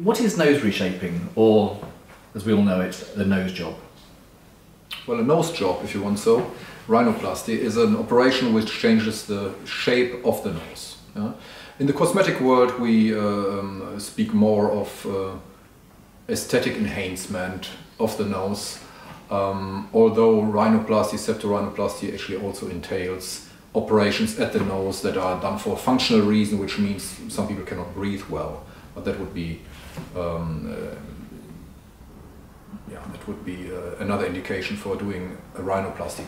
What is nose reshaping, or as we all know it, the nose job? Well, a nose job, if you want so, rhinoplasty, is an operation which changes the shape of the nose. Yeah? In the cosmetic world, we speak more of aesthetic enhancement of the nose, although rhinoplasty, septorhinoplasty, actually also entails operations at the nose that are done for a functional reason, which means some people cannot breathe well, but that would be another indication for doing a rhinoplasty.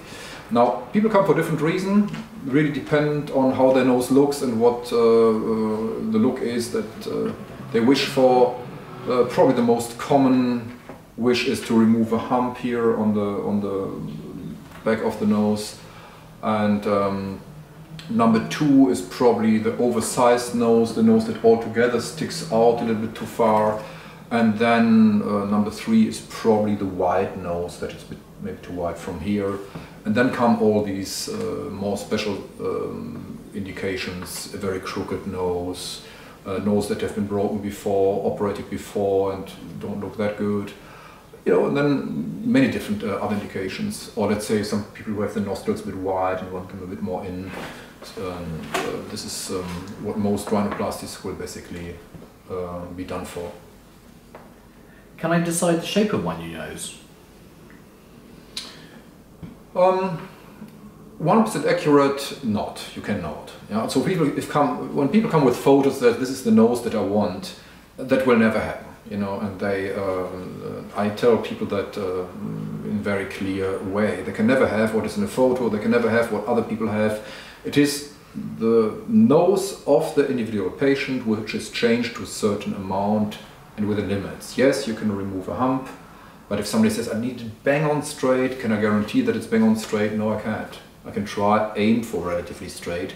Now, people come for different reasons, really depend on how their nose looks and what the look is that they wish for. Probably the most common wish is to remove a hump here on the back of the nose, and number two is probably the oversized nose, the nose that altogether sticks out a little bit too far. And then number three is probably the wide nose, that is maybe too wide from here. And then come all these more special indications, a very crooked nose, a nose that have been broken before, operated before and don't look that good. You know, and then many different other indications. Or let's say some people who have the nostrils a bit wide and want them a bit more in. This is what most rhinoplasties will basically be done for. Can I decide the shape of my new nose? 100% accurate, not. You cannot. Yeah? So when people come with photos that this is the nose that I want, that will never happen. You know, and I tell people that in very clear way. They can never have what is in a photo. They can never have what other people have. It is the nose of the individual patient which is changed to a certain amount and within limits. Yes, you can remove a hump, but if somebody says, I need it bang on straight, can I guarantee that it's bang on straight? No, I can't. I can try, aim for relatively straight.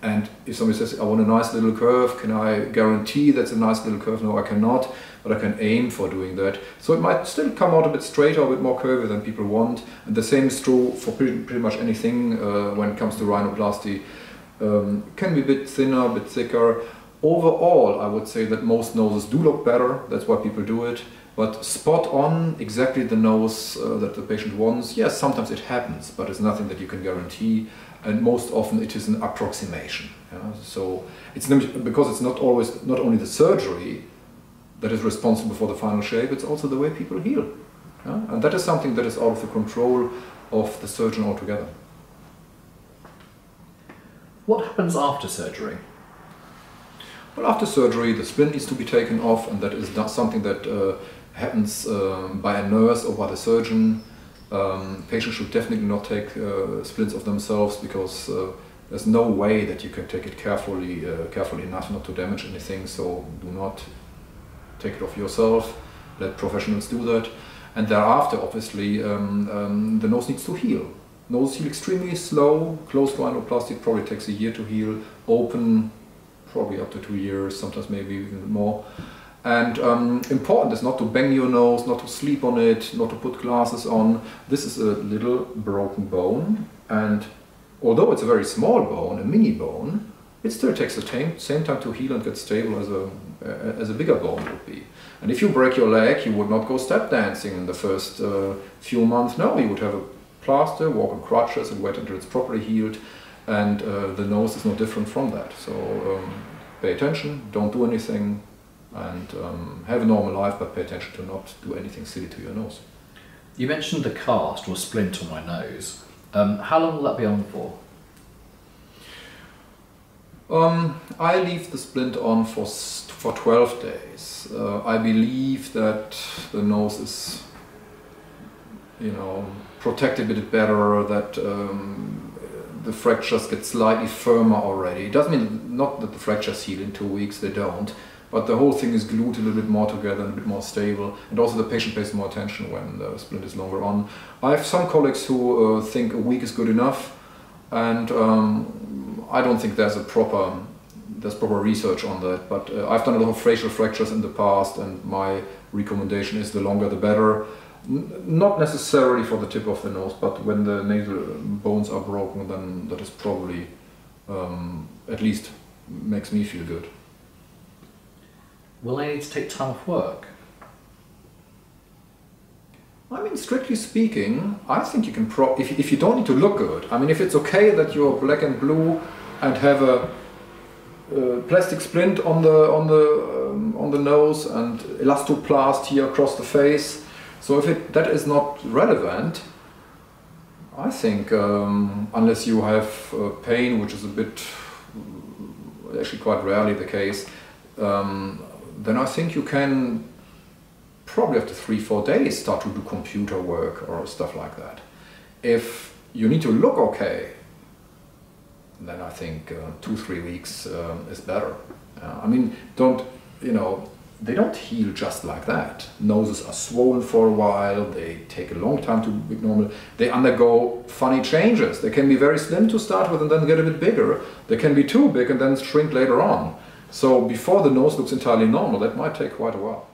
And if somebody says, I want a nice little curve, can I guarantee that's a nice little curve? No, I cannot, but I can aim for doing that. So it might still come out a bit straighter, a bit more curvy than people want. And the same is true for pretty much anything when it comes to rhinoplasty. It can be a bit thinner, a bit thicker. Overall, I would say that most noses do look better, that's why people do it. But spot on, exactly the nose that the patient wants, yes, sometimes it happens, but it's nothing that you can guarantee. And most often it is an approximation. Yeah? So it's because it's not only the surgery that is responsible for the final shape, it's also the way people heal. Yeah? And that is something that is out of the control of the surgeon altogether. What happens after surgery? Well, after surgery, the splint needs to be taken off, and that is not something that happens by a nurse or by the surgeon. Patients should definitely not take splints of themselves, because there's no way that you can take it carefully enough not to damage anything. So do not take it off yourself. Let professionals do that. And thereafter, obviously, the nose needs to heal. Nose heal extremely slow. Closed rhinoplasty probably takes a year to heal. Open, probably up to 2 years, sometimes maybe even more. And important is not to bang your nose, not to sleep on it, not to put glasses on. This is a little broken bone, and although it's a very small bone, a mini bone, it still takes the same time to heal and get stable as a bigger bone would be. And if you break your leg, you would not go step dancing in the first few months. No, you would have a plaster, walk on crutches and wait until it's properly healed. And the nose is no different from that. So pay attention, don't do anything, and have a normal life, but pay attention to not do anything silly to your nose. You mentioned a cast or splint on my nose. How long will that be on for? I leave the splint on for 12 days. I believe that the nose is, protected a bit better, that the fractures get slightly firmer already. It doesn't mean not that the fractures heal in 2 weeks, they don't, but the whole thing is glued a little bit more together and a bit more stable, and also the patient pays more attention when the splint is longer on. I have some colleagues who think a week is good enough, and I don't think there's proper research on that, but I've done a lot of facial fractures in the past, and my recommendation is the longer the better. Not necessarily for the tip of the nose, but when the nasal bones are broken, then that is probably, at least makes me feel good. will they need to take time off work? I mean, strictly speaking, I think you can if you don't need to look good. I mean, if it's okay that you're black and blue and have a plastic splint on the nose and elastoplast here across the face. So if that is not relevant, I think unless you have pain, which is a bit actually quite rarely the case, then I think you can probably after 3-4 days start to do computer work or stuff like that. If you need to look okay, then I think 2-3 weeks is better. I mean, they don't heal just like that. Noses are swollen for a while, they take a long time to be normal. They undergo funny changes. They can be very slim to start with and then get a bit bigger. They can be too big and then shrink later on. So before the nose looks entirely normal, that might take quite a while.